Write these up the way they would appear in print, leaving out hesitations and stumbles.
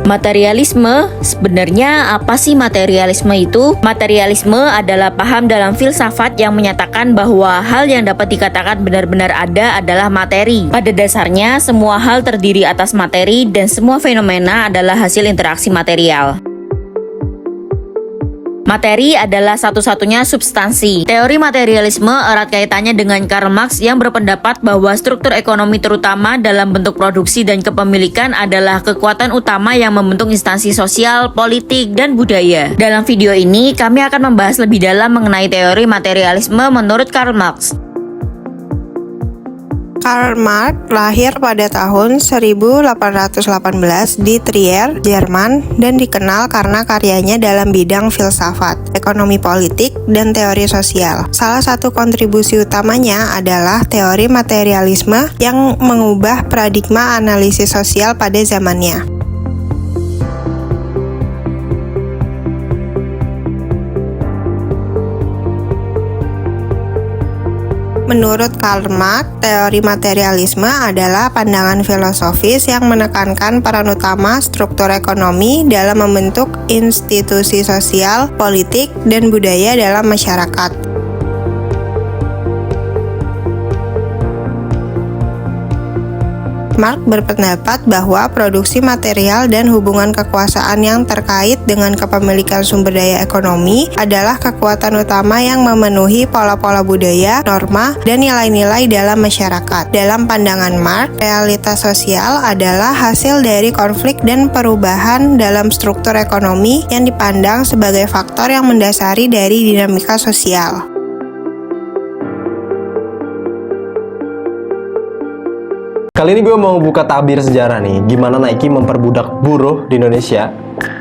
Materialisme, sebenarnya apa sih materialisme itu? Materialisme adalah paham dalam filsafat yang menyatakan bahwa hal yang dapat dikatakan benar-benar ada adalah materi. Pada dasarnya, semua hal terdiri atas materi dan semua fenomena adalah hasil interaksi material. Materi adalah satu-satunya substansi. Teori materialisme erat kaitannya dengan Karl Marx yang berpendapat bahwa struktur ekonomi terutama dalam bentuk produksi dan kepemilikan adalah kekuatan utama yang membentuk instansi sosial, politik, dan budaya. Dalam video ini, kami akan membahas lebih dalam mengenai teori materialisme menurut Karl Marx. Karl Marx lahir pada tahun 1818 di Trier, Jerman, dan dikenal karena karyanya dalam bidang filsafat, ekonomi politik, dan teori sosial. Salah satu kontribusi utamanya adalah teori materialisme yang mengubah paradigma analisis sosial pada zamannya. Menurut Karl Marx, teori materialisme adalah pandangan filosofis yang menekankan peran utama struktur ekonomi dalam membentuk institusi sosial, politik, dan budaya dalam masyarakat. Marx berpendapat bahwa produksi material dan hubungan kekuasaan yang terkait dengan kepemilikan sumber daya ekonomi adalah kekuatan utama yang memenuhi pola-pola budaya, norma, dan nilai-nilai dalam masyarakat. Dalam pandangan Marx, realitas sosial adalah hasil dari konflik dan perubahan dalam struktur ekonomi yang dipandang sebagai faktor yang mendasari dari dinamika sosial. Kali ini gue mau buka tabir sejarah nih, gimana Nike memperbudak buruh di Indonesia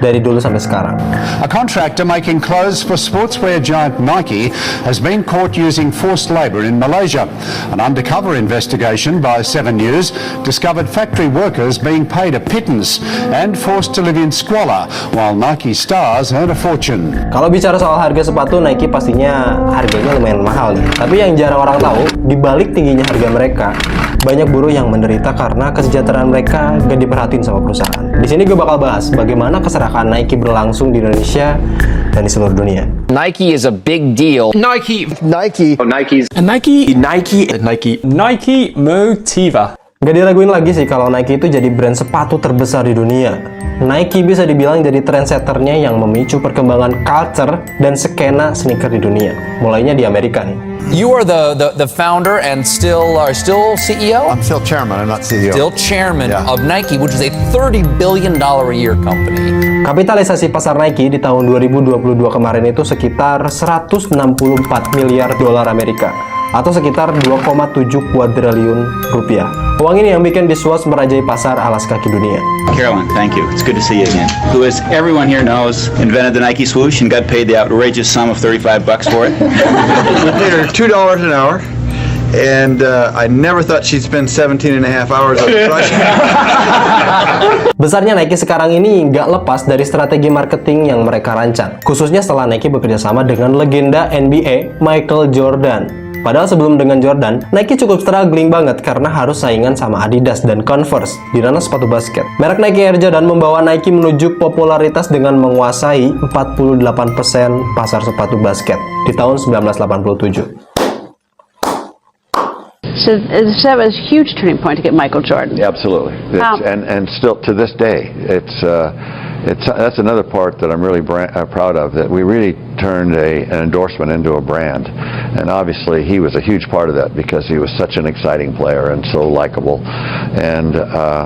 dari dulu sampai sekarang. A contractor making clothes for sportswear giant Nike has been caught using forced labor in Malaysia. An undercover investigation by 7 News discovered factory workers being paid a pittance and forced to live in squalor while Nike stars earn a fortune. Kalau bicara soal harga sepatu, Nike pastinya harganya lumayan mahal nih. Tapi yang jarang orang tahu, di balik tingginya harga mereka, banyak buruh yang menderita karena kesejahteraan mereka gak diperhatiin sama perusahaan. Di sini gue bakal bahas bagaimana keserakaan Nike berlangsung di Indonesia dan di seluruh dunia. Nike is a big deal. Nike Motiva. Gak diraguin lagi sih kalau Nike itu jadi brand sepatu terbesar di dunia. Nike bisa dibilang jadi trendsetternya yang memicu perkembangan culture dan skena sneaker di dunia. Mulainya di Amerika nih. You are the founder and still CEO? I'm still chairman, I'm not CEO. Still chairman of Nike, which is a $30 billion a year company. Kapitalisasi pasar Nike di tahun 2022 kemarin itu sekitar 164 miliar dolar Amerika atau sekitar 2,7 kuadriliun rupiah. Uang ini yang bikin Diswas merajai pasar alas kaki dunia. Carolyn, thank you. It's good to see you again. Who, as everyone here knows, invented the Nike swoosh and got paid the outrageous sum of $35 for it. We paid her $2 an hour, and I never thought she'd spend 17 and a half hours on the project. Besarnya Nike sekarang ini nggak lepas dari strategi marketing yang mereka rancang, khususnya setelah Nike bekerja sama dengan legenda NBA Michael Jordan. Padahal sebelum dengan Jordan, Nike cukup struggling banget karena harus saingan sama Adidas dan Converse di ranah sepatu basket. Merek Nike Air Jordan membawa Nike menuju popularitas dengan menguasai 48% pasar sepatu basket di tahun 1987. So that was a huge turning point to get Michael Jordan. Absolutely, and still to this day, that's another part that I'm really proud of. That we really turned an endorsement into a brand, and obviously he was a huge part of that because he was such an exciting player and so likable. And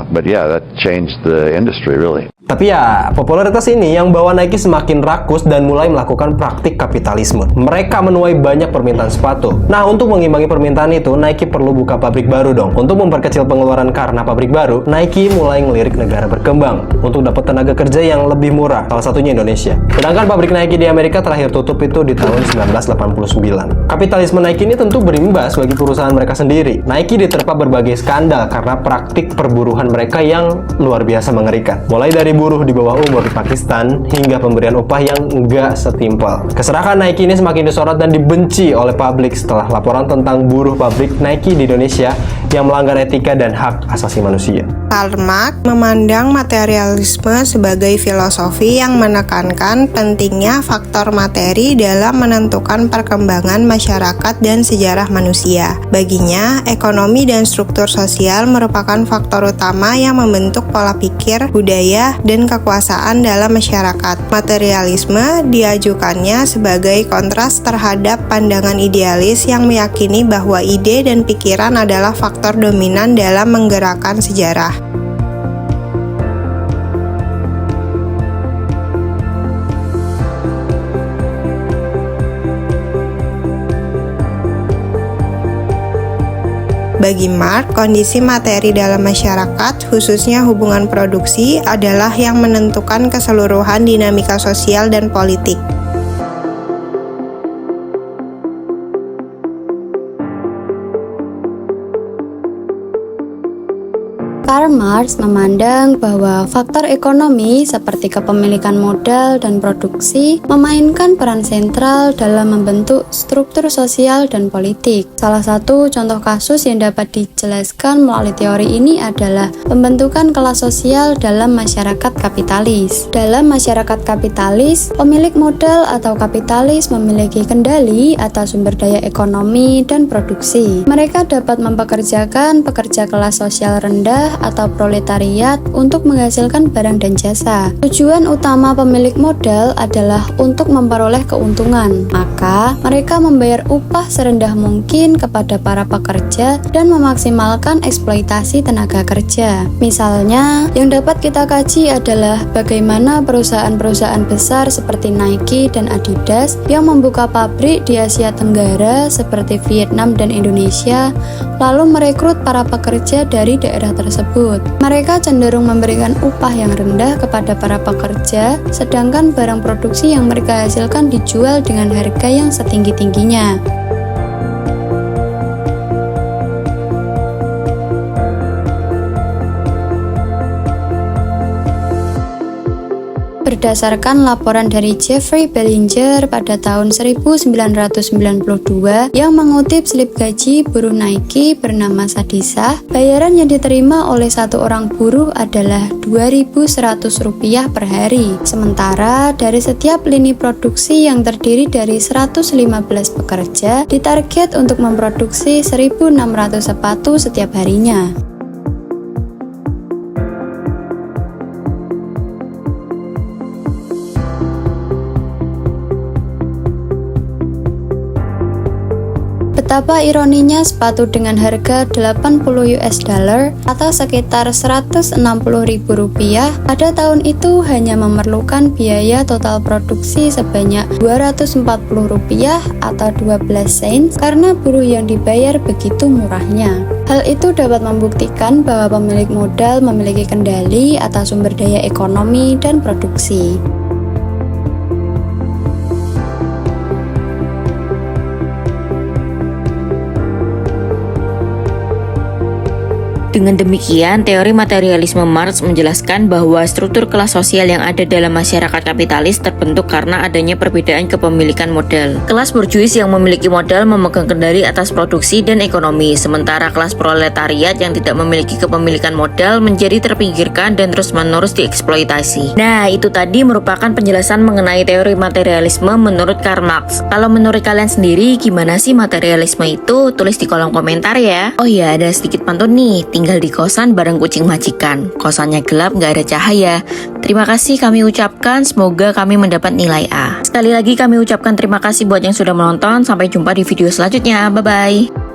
but yeah, that changed the industry really. Tapi ya, popularitas ini yang bawa Nike semakin rakus dan mulai melakukan praktik kapitalisme. Mereka menuai banyak permintaan sepatu. Nah, untuk mengimbangi permintaan itu, Nike perlu buka pabrik baru dong. Untuk memperkecil pengeluaran karena pabrik baru, Nike mulai ngelirik negara berkembang untuk dapat tenaga kerja yang lebih murah, salah satunya Indonesia. Sedangkan pabrik Nike di Amerika terakhir tutup itu di tahun 1989. Kapitalisme Nike ini tentu berimbas bagi perusahaan mereka sendiri. Nike diterpa berbagai skandal karena praktik perburuhan mereka yang luar biasa mengerikan. Mulai dari buruh di bawah umur di Pakistan hingga pemberian upah yang nggak setimpal. Keserakan Nike ini semakin disorot dan dibenci oleh publik setelah laporan tentang buruh pabrik Nike di Indonesia yang melanggar etika dan hak asasi manusia. Karl Marx memandang materialisme sebagai filosofi yang menekankan pentingnya faktor materi dalam menentukan perkembangan masyarakat dan sejarah manusia. Baginya, ekonomi dan struktur sosial merupakan faktor utama yang membentuk pola pikir, budaya, dan kekuasaan dalam masyarakat. Materialisme diajukannya sebagai kontras terhadap pandangan idealis yang meyakini bahwa ide dan pikiran adalah faktor dominan dalam menggerakkan sejarah. Bagi Marx, kondisi materi dalam masyarakat, khususnya hubungan produksi, adalah yang menentukan keseluruhan dinamika sosial dan politik. Karl Marx memandang bahwa faktor ekonomi seperti kepemilikan modal dan produksi memainkan peran sentral dalam membentuk struktur sosial dan politik. Salah satu contoh kasus yang dapat dijelaskan melalui teori ini adalah pembentukan kelas sosial dalam masyarakat kapitalis. Dalam masyarakat kapitalis, pemilik modal atau kapitalis memiliki kendali atas sumber daya ekonomi dan produksi. Mereka dapat mempekerjakan pekerja kelas sosial rendah atau proletariat untuk menghasilkan barang dan jasa. Tujuan utama pemilik modal adalah untuk memperoleh keuntungan, maka mereka membayar upah serendah mungkin kepada para pekerja dan memaksimalkan eksploitasi tenaga kerja. Misalnya, yang dapat kita kaji adalah bagaimana perusahaan-perusahaan besar seperti Nike dan Adidas yang membuka pabrik di Asia Tenggara seperti Vietnam dan Indonesia, lalu merekrut para pekerja dari daerah tersebut. Mereka cenderung memberikan upah yang rendah kepada para pekerja, sedangkan barang produksi yang mereka hasilkan dijual dengan harga yang setinggi-tingginya. Berdasarkan laporan dari Jeffrey Bellinger pada tahun 1992 yang mengutip slip gaji buruh Nike bernama Sadisah, bayaran yang diterima oleh satu orang buruh adalah Rp2.100 per hari. Sementara dari setiap lini produksi yang terdiri dari 115 pekerja ditarget untuk memproduksi 1.600 sepatu setiap harinya. Betapa ironinya sepatu dengan harga $80 atau sekitar Rp160.000 pada tahun itu hanya memerlukan biaya total produksi sebanyak Rp240 atau 12 sen karena buruh yang dibayar begitu murahnya. Hal itu dapat membuktikan bahwa pemilik modal memiliki kendali atas sumber daya ekonomi dan produksi. Dengan demikian, teori materialisme Marx menjelaskan bahwa struktur kelas sosial yang ada dalam masyarakat kapitalis terbentuk karena adanya perbedaan kepemilikan modal. Kelas borjuis yang memiliki modal memegang kendali atas produksi dan ekonomi, sementara kelas proletariat yang tidak memiliki kepemilikan modal menjadi terpinggirkan dan terus-menerus dieksploitasi. Nah, itu tadi merupakan penjelasan mengenai teori materialisme menurut Karl Marx. Kalau menurut kalian sendiri, gimana sih materialisme itu? Tulis di kolom komentar ya. Oh iya, ada sedikit pantun nih. Tinggal di kosan bareng kucing majikan. Kosannya gelap, gak ada cahaya. Terima kasih kami ucapkan, semoga kami mendapat nilai A. Sekali lagi kami ucapkan terima kasih buat yang sudah menonton. Sampai jumpa di video selanjutnya. Bye-bye.